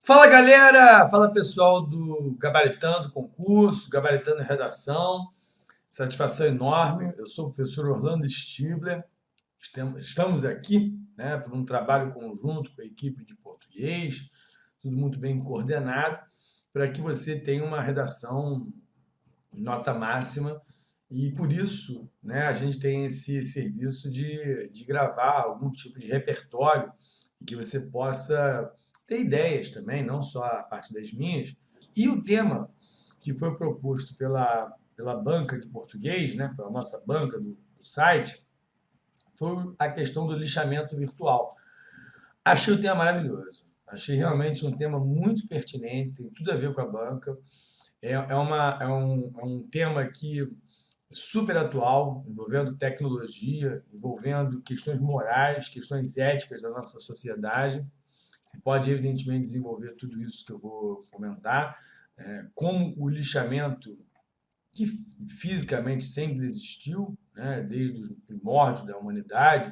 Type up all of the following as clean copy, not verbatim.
Fala galera, fala pessoal do Gabaritando Concurso, Gabaritando Redação, satisfação enorme. Eu sou o professor Orlando Stibler, estamos aqui por um trabalho conjunto com a equipe de português, tudo muito bem coordenado, para que você tenha uma redação nota máxima e por isso a gente tem esse serviço de gravar algum tipo de repertório e que você possa ter ideias também, não só a parte das minhas. E o tema que foi proposto pela banca de português, pela nossa banca do site, foi a questão do lixamento virtual. Achei o tema maravilhoso. Achei realmente um tema muito pertinente, tem tudo a ver com a banca. É um tema que super atual, envolvendo tecnologia, envolvendo questões morais, questões éticas da nossa sociedade. Você pode, evidentemente, desenvolver tudo isso que eu vou comentar, como o lixamento, que fisicamente sempre existiu, desde os primórdios da humanidade,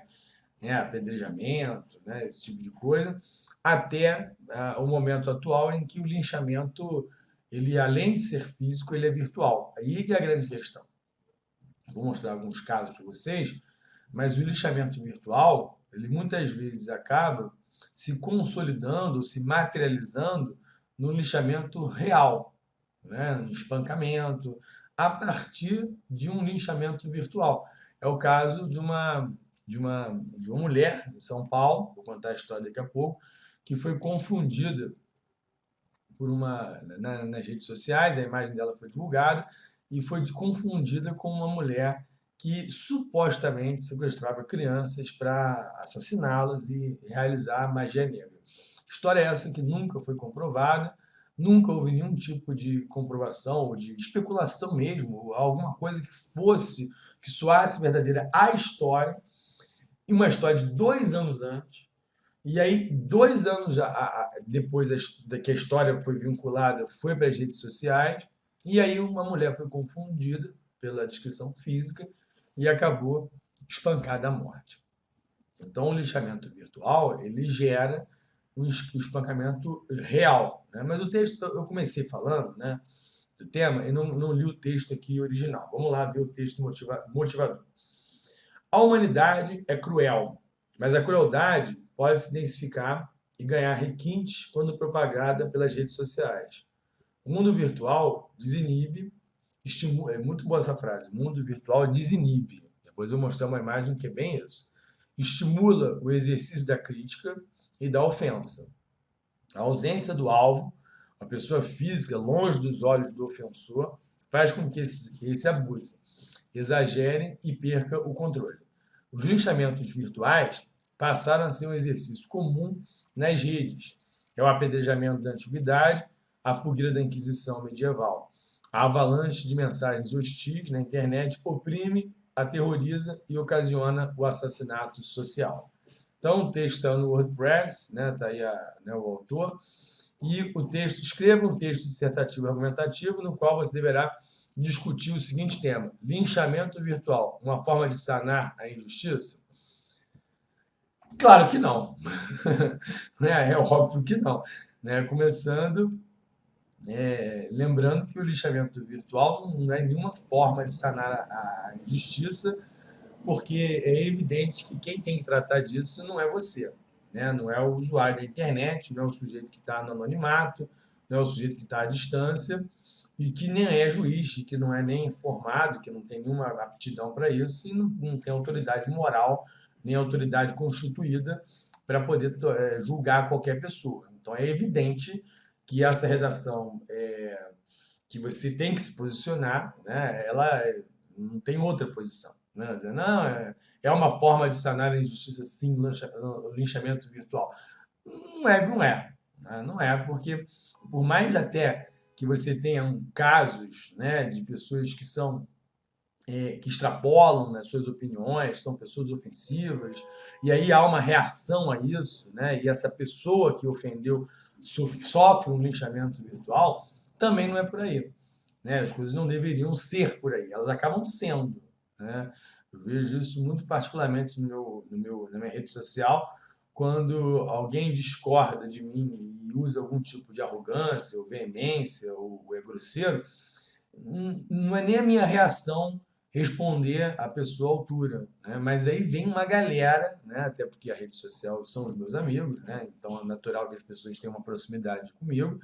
apedrejamento, esse tipo de coisa, até o momento atual em que o linchamento, ele, além de ser físico, ele é virtual. Aí que é a grande questão. Vou mostrar alguns casos para vocês, mas o lixamento virtual, ele muitas vezes acaba se consolidando, se materializando no lixamento real, no espancamento, a partir de um linchamento virtual. É o caso de uma mulher em São Paulo, vou contar a história daqui a pouco, que foi confundida nas redes sociais, a imagem dela foi divulgada, e foi confundida com uma mulher que supostamente sequestrava crianças para assassiná-las e realizar magia negra. História essa que nunca foi comprovada, nunca houve nenhum tipo de comprovação ou de especulação mesmo, ou alguma coisa que soasse verdadeira à história, e uma história de 2 anos antes. E aí, 2 anos depois que a história foi vinculada, foi para as redes sociais, e aí uma mulher foi confundida pela descrição física e acabou espancada à morte. Então, o lixamento virtual, ele gera um espancamento real. Mas o texto, eu comecei falando do tema e não li o texto aqui original. Vamos lá ver o texto motivador. A humanidade é cruel, mas a crueldade pode se densificar e ganhar requintes quando propagada pelas redes sociais. O mundo virtual desinibe, estimula, é muito boa essa frase, o mundo virtual desinibe. Depois eu vou mostrar uma imagem que é bem isso. Estimula o exercício da crítica e da ofensa. A ausência do alvo, a pessoa física longe dos olhos do ofensor, faz com que esse abuse, exagere e perca o controle. Os linchamentos virtuais passaram a ser um exercício comum nas redes. É o apedrejamento da antiguidade, a fogueira da Inquisição medieval. A avalanche de mensagens hostis na internet oprime, aterroriza e ocasiona o assassinato social. Então, o texto está no WordPress, está aí o autor, e o texto, escreva um texto dissertativo argumentativo no qual você deverá discutir o seguinte tema: linchamento virtual, uma forma de sanar a injustiça? Claro que não. É óbvio que não. Começando, lembrando que o lixamento virtual não é nenhuma forma de sanar a injustiça, porque é evidente que quem tem que tratar disso não é você. Não é o usuário da internet, não é o sujeito que está no anonimato, não é o sujeito que está à distância, e que nem é juiz, que não é nem formado, que não tem nenhuma aptidão para isso e não tem autoridade moral nem autoridade constituída para poder julgar qualquer pessoa. Então, é evidente que essa redação que você tem que se posicionar, ela não tem outra posição. Dizer, não, é uma forma de sanar a injustiça, sim, o linchamento virtual. Não é, não é. Não é, porque por mais até que você tenha casos de pessoas que são que extrapolam nas suas opiniões, são pessoas ofensivas, e aí há uma reação a isso, e essa pessoa que ofendeu sofre um linchamento virtual, também não é por aí. As coisas não deveriam ser por aí, elas acabam sendo. Eu vejo isso muito particularmente na minha rede social, quando alguém discorda de mim e usa algum tipo de arrogância, ou veemência, ou é grosseiro, não é nem a minha reação responder a pessoa à altura, né? Mas aí vem uma galera, né? Até porque a rede social são os meus amigos, né? Então é natural que as pessoas tenham uma proximidade comigo,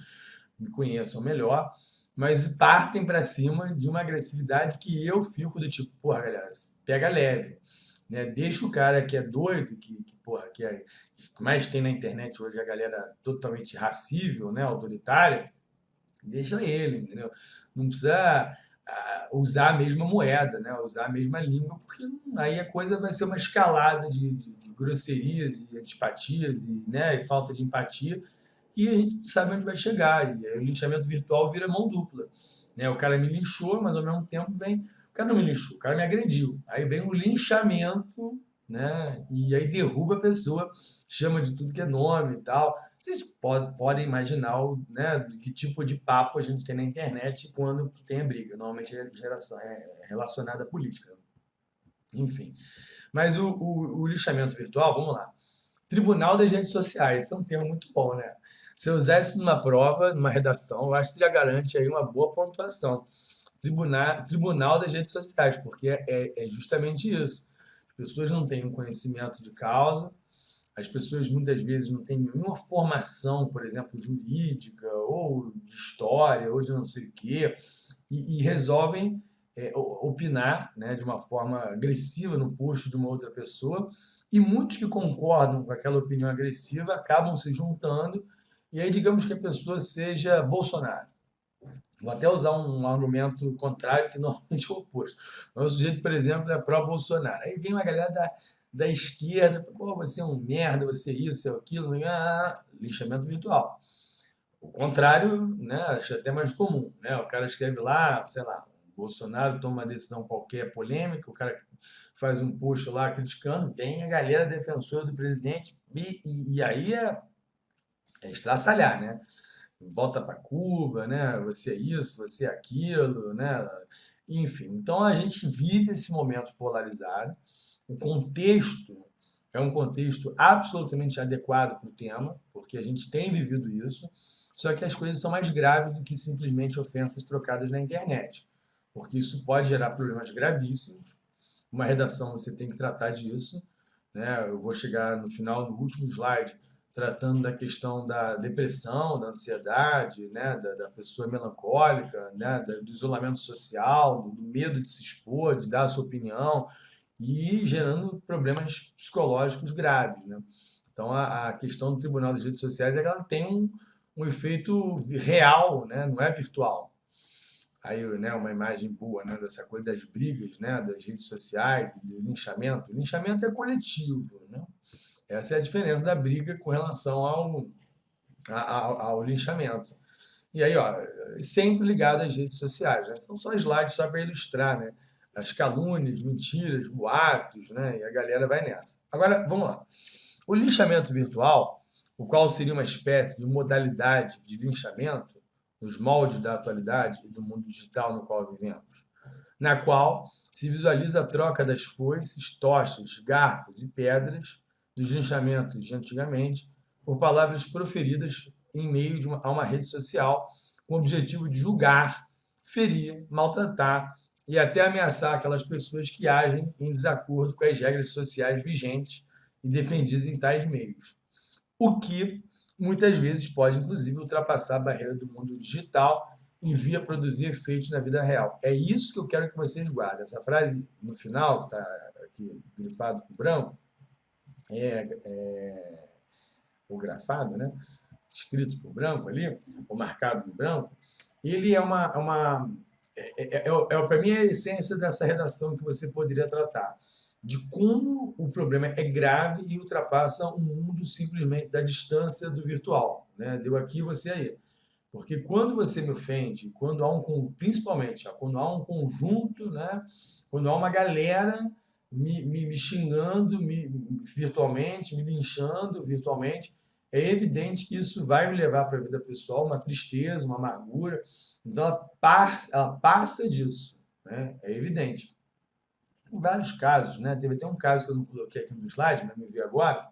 me conheçam melhor, mas partem para cima de uma agressividade que eu fico do tipo, porra, galera, pega leve, né? Deixa o cara que é doido, porra, que mais tem na internet hoje a galera totalmente irracível, né? Autoritária, deixa ele, entendeu? Não precisa usar a mesma moeda, né? Usar a mesma língua, porque aí a coisa vai ser uma escalada de grosserias e antipatias e, né, e falta de empatia, e a gente não sabe onde vai chegar. E aí o linchamento virtual vira mão dupla, né? O cara me linchou, mas ao mesmo tempo vem. O cara não me linchou, o cara me agrediu. Aí vem o linchamento, né? E aí derruba a pessoa, chama de tudo que é nome e tal. Vocês podem imaginar, né, de que tipo de papo a gente tem na internet quando tem a briga. Normalmente é relacionada à política. Enfim. Mas o lixamento virtual, vamos lá. Tribunal das redes sociais, isso é um termo muito bom, né? Se eu usar isso numa prova, numa redação, eu acho que já garante aí uma boa pontuação. Tribunal das redes sociais, porque é justamente isso. As pessoas não têm um conhecimento de causa, as pessoas muitas vezes não têm nenhuma formação, por exemplo, jurídica, ou de história, ou de não sei o quê, e resolvem opinar, né, de uma forma agressiva no post de uma outra pessoa, e muitos que concordam com aquela opinião agressiva acabam se juntando, e aí digamos que a pessoa seja Bolsonaro. Vou até usar um argumento contrário, que normalmente é o oposto. Mas o sujeito, por exemplo, é pró-Bolsonaro. Aí vem uma galera da esquerda, pô, você é um merda, você é isso, é aquilo, lixamento virtual. O contrário, né, acho até mais comum, né? O cara escreve lá, sei lá, o Bolsonaro toma uma decisão qualquer polêmica, o cara faz um post lá criticando, vem a galera defensora do presidente e aí é estraçalhar, né? Volta para Cuba, né? Você é isso, você é aquilo, né? Enfim, então a gente vive esse momento polarizado. O contexto é um contexto absolutamente adequado para o tema, porque a gente tem vivido isso, só que as coisas são mais graves do que simplesmente ofensas trocadas na internet, porque isso pode gerar problemas gravíssimos. Uma redação você tem que tratar disso, né? Eu vou chegar no final, no último slide, tratando da questão da depressão, da ansiedade, né? Da pessoa melancólica, né? Do isolamento social, do medo de se expor, de dar a sua opinião, e gerando problemas psicológicos graves, né? Então, a questão do Tribunal das Redes Sociais é que ela tem um efeito real, né? Não é virtual. Aí, né, uma imagem boa, né, dessa coisa das brigas, né, das redes sociais e do linchamento. O linchamento é coletivo, né? Essa é a diferença da briga com relação ao linchamento. E aí, ó, sempre ligado às redes sociais, né? São só slides só para ilustrar, né? As calúnias, mentiras, boatos, né? E a galera vai nessa. Agora, vamos lá. O linchamento virtual, o qual seria uma espécie de modalidade de linchamento nos moldes da atualidade e do mundo digital no qual vivemos, na qual se visualiza a troca das foices, tochas, garfos e pedras dos linchamentos de antigamente por palavras proferidas em meio a uma rede social com o objetivo de julgar, ferir, maltratar e até ameaçar aquelas pessoas que agem em desacordo com as regras sociais vigentes e defendidas em tais meios. O que muitas vezes pode, inclusive, ultrapassar a barreira do mundo digital e vir a produzir efeitos na vida real. É isso que eu quero que vocês guardem. Essa frase no final, que está aqui grifado com branco, é ou grafado, né? Escrito por branco ali, ou marcado em branco, ele é para mim, é a essência dessa redação que você poderia tratar, de como o problema é grave e ultrapassa o mundo simplesmente da distância do virtual, né? Deu aqui, você aí. Porque quando você me ofende, quando há principalmente, quando há um conjunto, né? Quando há uma galera me xingando virtualmente, me linchando virtualmente, é evidente que isso vai me levar para a vida pessoal uma tristeza, uma amargura. Então, ela passa disso, né? É evidente. Tem vários casos, né? Teve até um caso que eu não coloquei aqui no slide, mas me vi agora,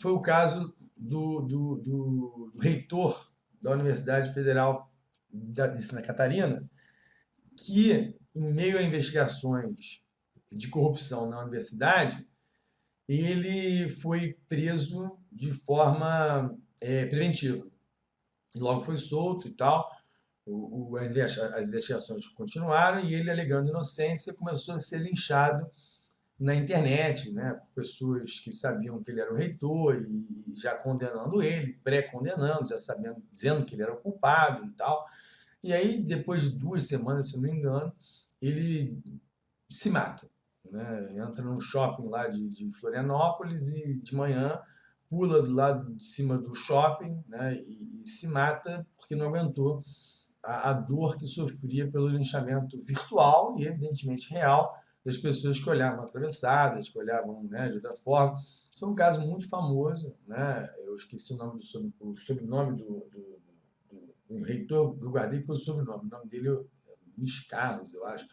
foi o caso do reitor da Universidade Federal de Santa Catarina, que, em meio a investigações de corrupção na universidade, ele foi preso de forma preventiva. E logo foi solto e tal. As investigações continuaram e ele, alegando inocência, começou a ser linchado na internet, né, por pessoas que sabiam que ele era o reitor e já condenando ele, pré-condenando, já sabendo, dizendo que ele era o culpado e tal. E aí, depois de 2 semanas, se eu não me engano, ele se mata, né? Entra num shopping lá de Florianópolis e de manhã pula do lado de cima do shopping, né? E se mata porque não aguentou a dor que sofria pelo linchamento virtual e, evidentemente, real das pessoas que olhavam atravessadas, que olhavam, né, de outra forma. Isso é um caso muito famoso, né? Eu esqueci o sobrenome do reitor, eu guardei que foi o sobrenome. O nome dele é Luiz Carlos, eu acho.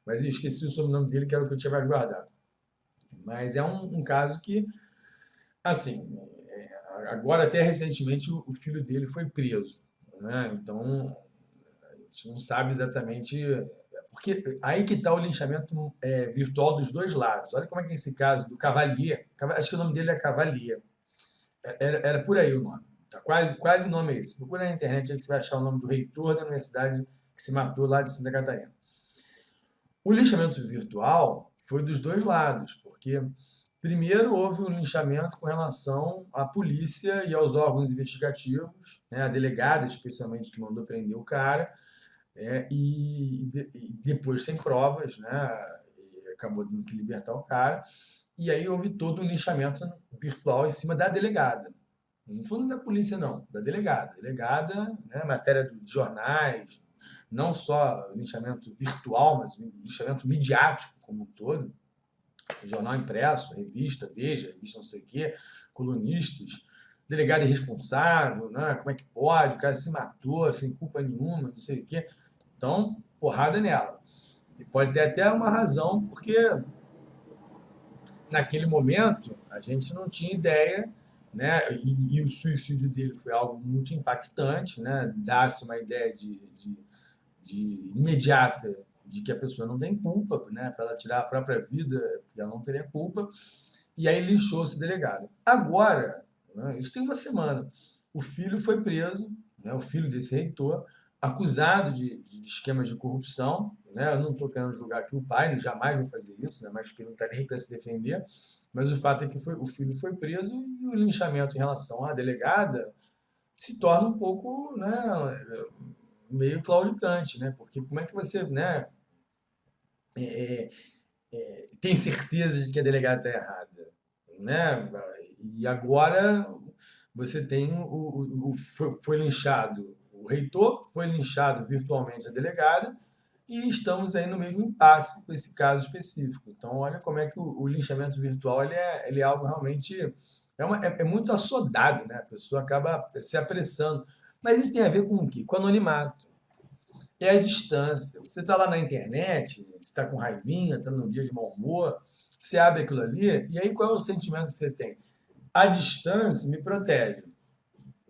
Mas eu esqueci o sobrenome dele, que era o que eu tinha mais guardado. Mas é um caso que, assim, agora até recentemente o filho dele foi preso, né? Então, a gente não sabe exatamente. Porque aí que está o linchamento virtual dos dois lados. Olha como é que é esse caso do Cavalier. Acho que o nome dele é Cavalier. Era por aí o nome. Tá quase nome esse. Procura na internet aí que você vai achar o nome do reitor da universidade que se matou lá de Santa Catarina. O linchamento virtual foi dos dois lados, porque primeiro houve um linchamento com relação à polícia e aos órgãos investigativos, né, a delegada especialmente que mandou prender o cara, e depois sem provas, né, acabou tendo que libertar o cara, e aí houve todo um linchamento virtual em cima da delegada. Não foi da polícia, não, da delegada. Delegada, né, matéria de jornais, não só linchamento virtual, mas linchamento midiático como um todo. Jornal impresso, revista, Veja, revista não sei o quê, colunistas, delegado irresponsável, né? Como é que pode? O cara se matou sem culpa nenhuma, não sei o quê. Então, porrada nela. E pode ter até uma razão, porque naquele momento a gente não tinha ideia, né? E o suicídio dele foi algo muito impactante, né? Dá-se uma ideia de imediata de que a pessoa não tem culpa, né? Para ela tirar a própria vida, ela não teria culpa. E aí linchou esse delegado. Agora, né, isso tem uma semana, o filho foi preso, né? O filho desse reitor, acusado de esquemas de corrupção, né? Eu não estou querendo julgar aqui o pai, jamais vou fazer isso, né? Mas porque não está nem para se defender. Mas o fato é que o filho foi preso e o linchamento em relação à delegada se torna um pouco, né, meio claudicante, né? Porque como é que você, né, tem certeza de que a delegada está errada, né? E agora você tem foi linchado o reitor, foi linchado virtualmente a delegada e estamos aí no meio de um impasse com esse caso específico. Então, olha como é que o linchamento virtual ele é algo realmente é muito assodado, né? A pessoa acaba se apressando. Mas isso tem a ver com o quê? Com anonimato. É a distância. Você está lá na internet, você está com raivinha, está num dia de mau humor, você abre aquilo ali, e aí qual é o sentimento que você tem? A distância me protege.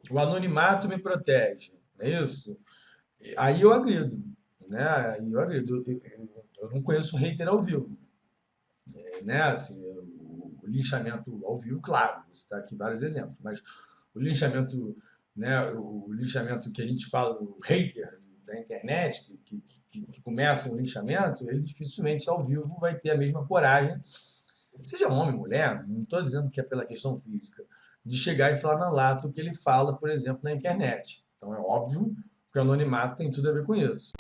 O anonimato me protege. Não é isso? Aí eu agrido. Né? Aí eu agrido. Eu não conheço hater ao vivo. Né? Assim, o linchamento ao vivo, claro, você está aqui vários exemplos, mas o linchamento, né, o linchamento que a gente fala, o hater da internet, que começa um linchamento, ele dificilmente ao vivo vai ter a mesma coragem, seja homem, mulher, não estou dizendo que é pela questão física, de chegar e falar na lata o que ele fala, por exemplo, na internet. Então é óbvio que o anonimato tem tudo a ver com isso.